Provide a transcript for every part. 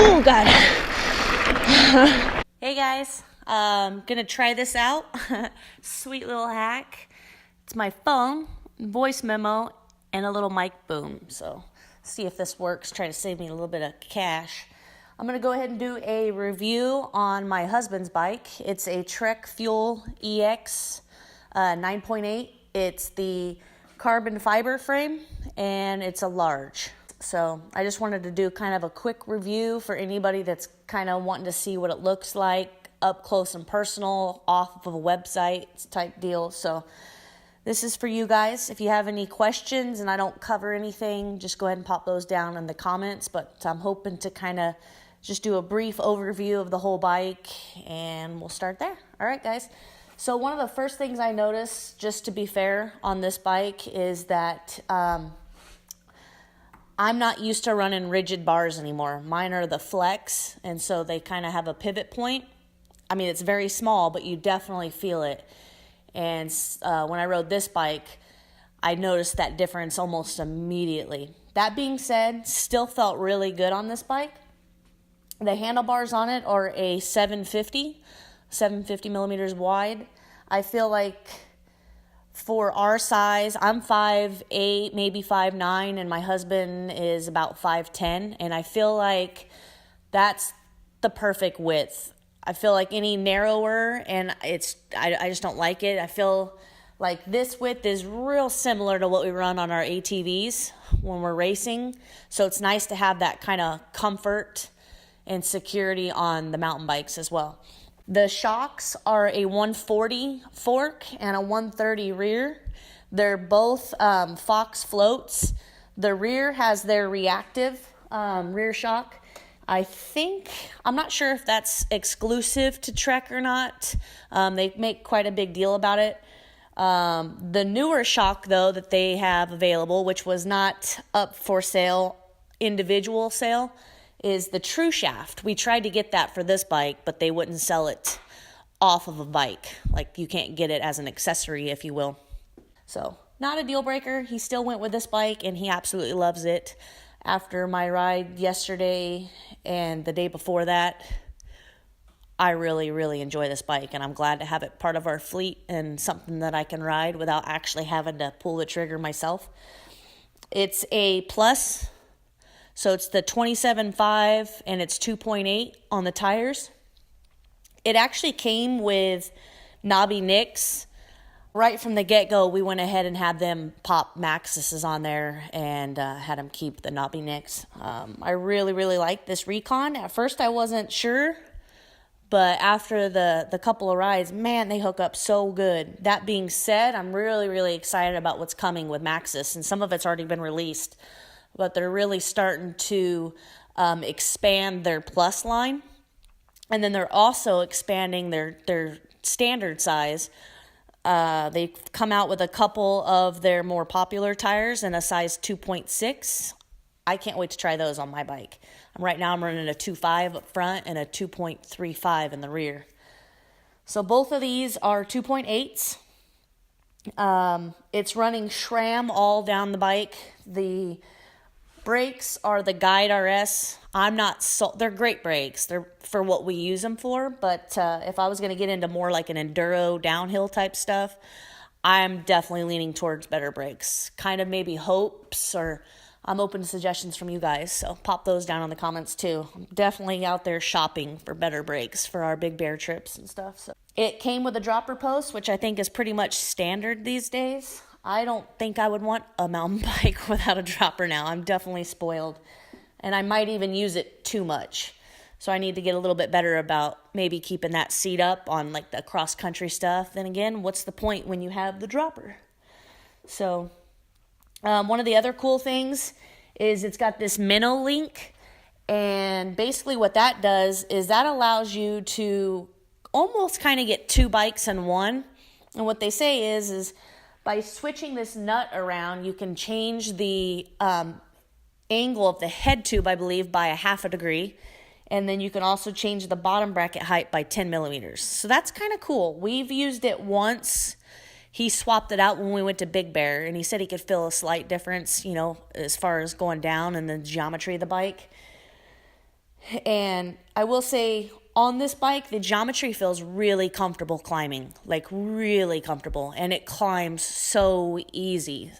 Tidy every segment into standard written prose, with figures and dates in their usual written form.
Oh God. Hey guys, gonna try this out. Sweet little hack. It's my phone, voice memo, and a little mic boom. So see if this works. Try to save me a little bit of cash. I'm gonna go ahead and do a review on my husband's bike. It's a Trek Fuel EX 9.8. It's the carbon fiber frame, and it's a large. So I just wanted to do kind of a quick review for anybody that's kind of wanting to see what it looks like up close and personal off of a website type deal. So this is for you guys. If you have any questions and I don't cover anything, just go ahead and pop those down in the comments. But I'm hoping to kind of just do a brief overview of the whole bike, and we'll start there. All right, guys. So one of the first things I noticed, just to be fair, on this bike is that I'm not used to running rigid bars anymore. Mine are the Flex, and so they kind of have a pivot point. I mean, it's very small, but you definitely feel it. And when I rode this bike, I noticed that difference almost immediately. That being said, still felt really good on this bike. The handlebars on it are a 750 millimeters wide. I feel like for our size, I'm 5'8", maybe 5'9", and my husband is about 5'10", and I feel like that's the perfect width. I feel like any narrower, and I just don't like it. I feel like this width is real similar to what we run on our ATVs when we're racing, so it's nice to have that kind of comfort and security on the mountain bikes as well. The shocks are a 140 fork and a 130 rear. They're both Fox floats. The rear has their reactive rear shock. I'm not sure if that's exclusive to Trek or not. They make quite a big deal about it. The newer shock, though, that they have available, which was not up for sale, individual sale, is the True Shaft. We tried to get that for this bike, but they wouldn't sell it off of a bike. Like, you can't get it as an accessory, if you will. So, not a deal breaker. He still went with this bike, and he absolutely loves it. After my ride yesterday and the day before that, I really, really enjoy this bike, and I'm glad to have it part of our fleet and something that I can ride without actually having to pull the trigger myself. It's a plus. So it's the 27.5 and it's 2.8 on the tires. It actually came with knobby nicks. right from the get-go, we went ahead and had them pop Maxxis's on there and had them keep the knobby nicks. I really, really like this Recon. At first, I wasn't sure, but after the couple of rides, man, they hook up so good. That being said, I'm really, really excited about what's coming with Maxxis, and some of it's already been released, but they're really starting to expand their Plus line, and then they're also expanding their standard size. They come out with a couple of their more popular tires in a size 2.6. I can't wait to try those on my bike. Right now I'm running a 2.5 up front and a 2.35 in the rear. So both of these are 2.8s. It's running SRAM all down the bike. The brakes are the Guide RS. They're great brakes. They're for what we use them for, but if I was going to get into more like an enduro downhill type stuff, I'm definitely leaning towards better brakes. Kind of maybe hopes, or I'm open to suggestions from you guys, so pop those down in the comments too. I'm definitely out there shopping for better brakes for our Big Bear trips and stuff. So it came with a dropper post, which I think is pretty much standard these days. I don't think I would want a mountain bike without a dropper now. I'm definitely spoiled, and I might even use it too much. So I need to get a little bit better about maybe keeping that seat up on like the cross-country stuff. Then again, what's the point when you have the dropper? So one of the other cool things is it's got this minnow link. And basically what that does is that allows you to almost kind of get two bikes in one. And what they say is by switching this nut around, you can change the angle of the head tube, I believe, by a half a degree. And then you can also change the bottom bracket height by 10 millimeters. So that's kind of cool. We've used it once. He swapped it out when we went to Big Bear, and he said he could feel a slight difference, as far as going down and the geometry of the bike. And I will say, on this bike, the geometry feels really comfortable climbing, like really comfortable, and it climbs so easy.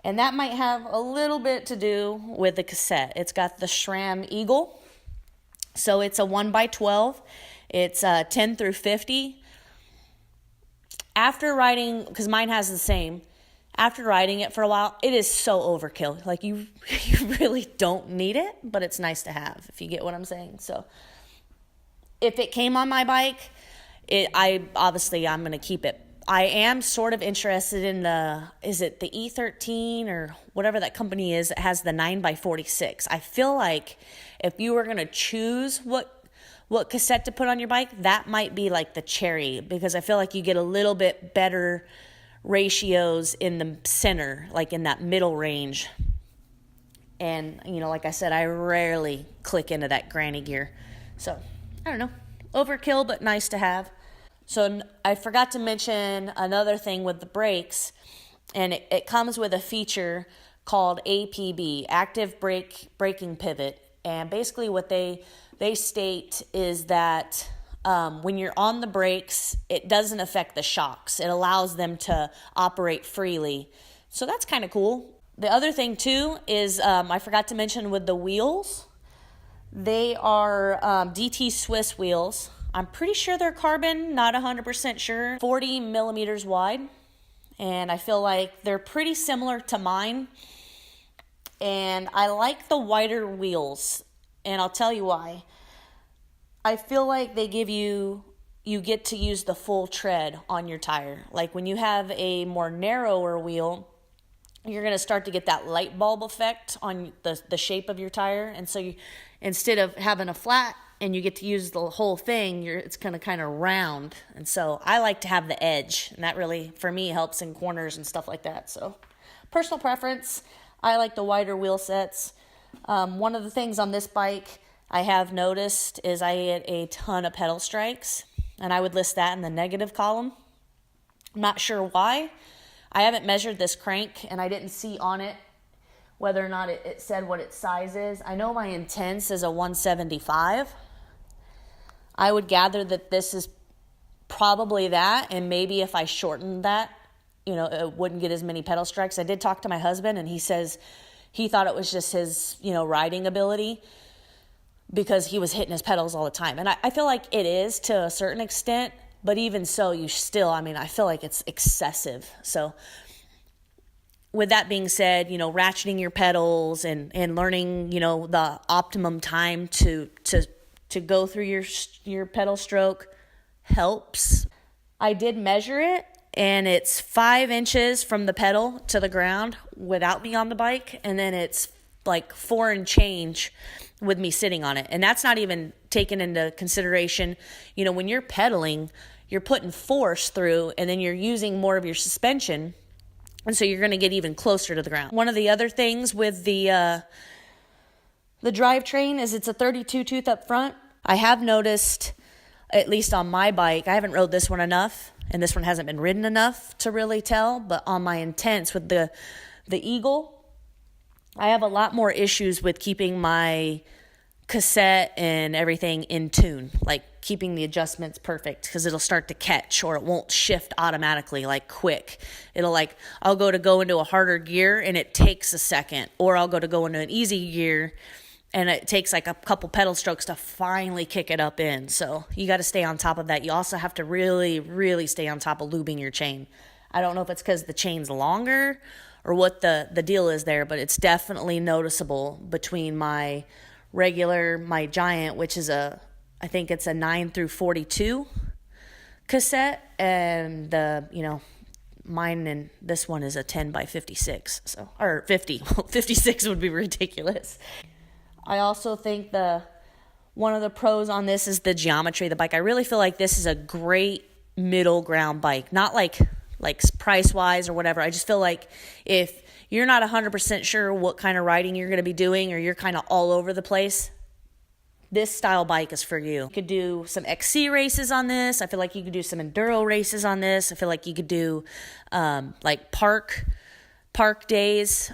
And that might have a little bit to do with the cassette. It's got the SRAM Eagle. So it's a 1x12. It's 10 through 50. After riding, because mine has the same, after riding it for a while, it is so overkill. Like you really don't need it, but it's nice to have, if you get what I'm saying. So if it came on my bike, I'm going to keep it. I am sort of interested in is it the E13 or whatever that company is that has the 9x46. I feel like if you were going to choose what cassette to put on your bike, that might be like the cherry, because I feel like you get a little bit better ratios in the center, like in that middle range. And, like I said, I rarely click into that granny gear. So, I don't know. Overkill, but nice to have. So I forgot to mention another thing with the brakes, and it comes with a feature called APB, Active Braking Pivot. And basically what they state is that when you're on the brakes, it doesn't affect the shocks. It allows them to operate freely. So that's kind of cool. The other thing too is I forgot to mention with the wheels, they are DT Swiss wheels. I'm pretty sure they're carbon, not 100% sure. 40 millimeters wide. And I feel like they're pretty similar to mine. And I like the wider wheels. And I'll tell you why. I feel like they give you get to use the full tread on your tire. Like when you have a more narrower wheel, you're going to start to get that light bulb effect on the shape of your tire. And so instead of having a flat and you get to use the whole thing, it's going to kind of round. And so I like to have the edge, and that really, for me, helps in corners and stuff like that. So personal preference, I like the wider wheel sets. One of the things on this bike I have noticed is I get a ton of pedal strikes, and I would list that in the negative column. I'm not sure why. I haven't measured this crank, and I didn't see on it whether or not it said what its size is. I know my Intense is a 175. I would gather that this is probably that, and maybe if I shortened that, it wouldn't get as many pedal strikes. I did talk to my husband, and he says he thought it was just his, riding ability, because he was hitting his pedals all the time. And I feel like it is to a certain extent. But even so, you still, I mean, I feel like it's excessive. So with that being said, you know, ratcheting your pedals and learning, you know, the optimum time to go through your pedal stroke helps. I did measure it, and it's 5 inches from the pedal to the ground without me on the bike, and then it's like 4 and change with me sitting on it. And that's not even taken into consideration, you know, when you're pedaling, you're putting force through, and then you're using more of your suspension, and so you're going to get even closer to the ground. One of the other things with the drivetrain is it's a 32 tooth up front. I have noticed, at least on my bike, I haven't rode this one enough, and this one hasn't been ridden enough to really tell, but on my Intense with the Eagle, I have a lot more issues with keeping my cassette and everything in tune, like keeping the adjustments perfect, because it'll start to catch, or it won't shift automatically like quick. It'll like, I'll go into a harder gear and it takes a second, or I'll go into an easy gear and it takes like a couple pedal strokes to finally kick it up in. So you got to stay on top of that. You also have to really, really stay on top of lubing your chain. I don't know if it's because the chain's longer or what the deal is there, but it's definitely noticeable between my Giant, which is I think it's a 9 through 42 cassette, and mine, and this one is a 10 by 56, so, or 50. 56 would be ridiculous. I also think one of the pros on this is the geometry of the bike. I really feel like this is a great middle ground bike, not like price wise or whatever. I just feel like if you're not 100% sure what kind of riding you're going to be doing, or you're kind of all over the place, this style bike is for you. You could do some XC races on this. I feel like you could do some enduro races on this. I feel like you could do like park days,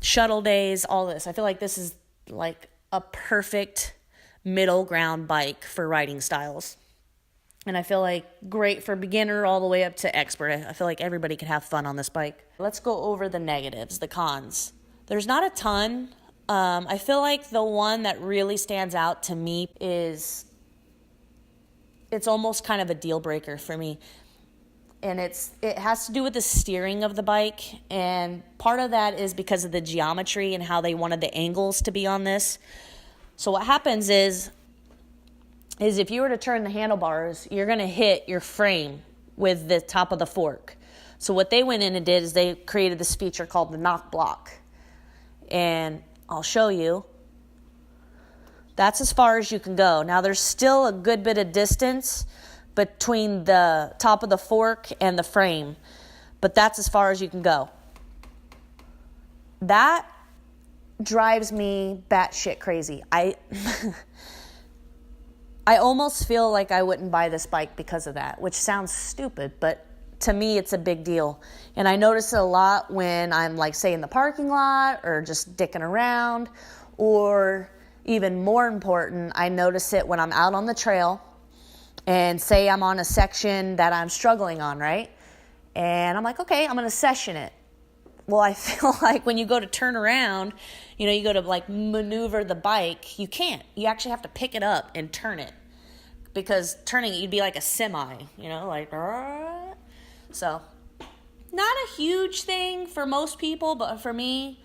shuttle days, all this. I feel like this is like a perfect middle ground bike for riding styles. And I feel like great for beginner all the way up to expert. I feel like everybody could have fun on this bike. Let's go over the negatives, the cons. There's not a ton. I feel like the one that really stands out to me is, it's almost kind of a deal breaker for me. And it has to do with the steering of the bike. And part of that is because of the geometry and how they wanted the angles to be on this. So what happens is if you were to turn the handlebars, you're going to hit your frame with the top of the fork. So what they went in and did is they created this feature called the knock block. And I'll show you. That's as far as you can go. Now there's still a good bit of distance between the top of the fork and the frame, but that's as far as you can go. That drives me batshit crazy. I almost feel like I wouldn't buy this bike because of that, which sounds stupid, but to me, it's a big deal. And I notice it a lot when I'm like, say, in the parking lot or just dicking around, or even more important, I notice it when I'm out on the trail and say I'm on a section that I'm struggling on, right? And I'm like, okay, I'm going to session it. Well, I feel like when you go to turn around, you go to like maneuver the bike, you can't. You actually have to pick it up and turn it. Because turning it, you'd be like a semi, like, so not a huge thing for most people, but for me,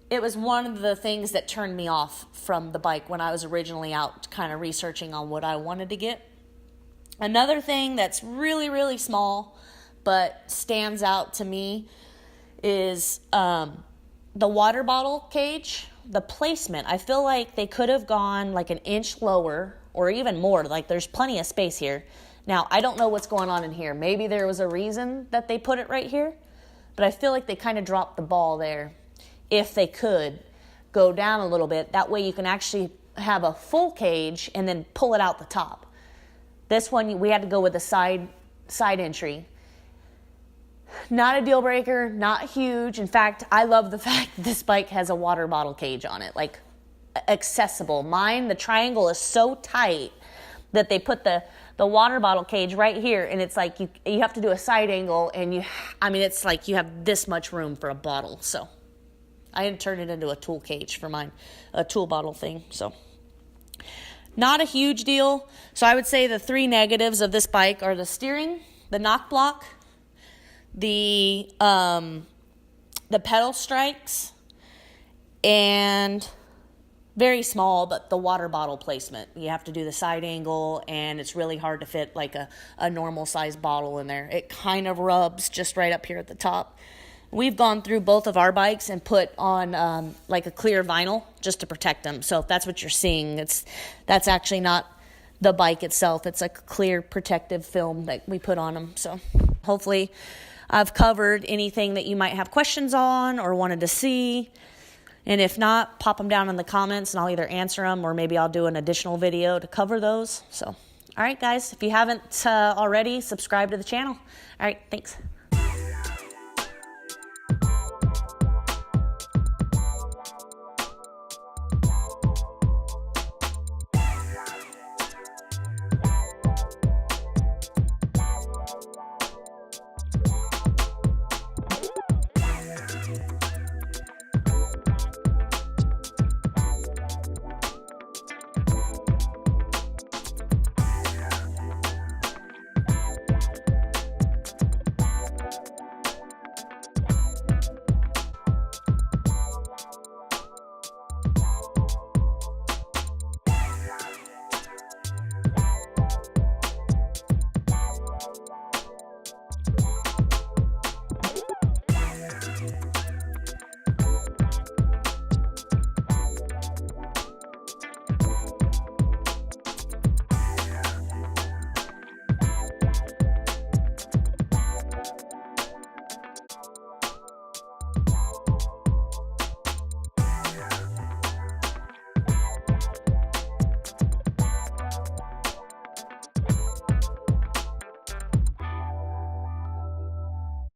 it was one of the things that turned me off from the bike when I was originally out kind of researching on what I wanted to get. Another thing that's really, really small, but stands out to me is the water bottle cage, the placement. I feel like they could have gone like an inch lower or even more. Like there's plenty of space here. Now, I don't know what's going on in here. Maybe there was a reason that they put it right here, but I feel like they kind of dropped the ball there. If they could go down a little bit, that way you can actually have a full cage and then pull it out the top. This one, we had to go with a side entry. Not a deal breaker, not huge. In fact, I love the fact that this bike has a water bottle cage on it, like accessible. Mine, the triangle is so tight that they put the water bottle cage right here, and it's like you have to do a side angle, and it's like you have this much room for a bottle. So I didn't turn it into a tool cage for mine, a tool bottle thing. So Not a huge deal. So I would say the 3 negatives of this bike are the steering, the knock block, the pedal strikes, and very small, but the water bottle placement. You have to do the side angle, and it's really hard to fit like a normal size bottle in there. It kind of rubs just right up here at the top. We've gone through both of our bikes and put on like a clear vinyl just to protect them. So if that's what you're seeing, that's actually not the bike itself. It's a clear protective film that we put on them. So hopefully I've covered anything that you might have questions on or wanted to see. And if not, pop them down in the comments and I'll either answer them or maybe I'll do an additional video to cover those. So, all right, guys, if you haven't already, subscribe to the channel. All right, thanks.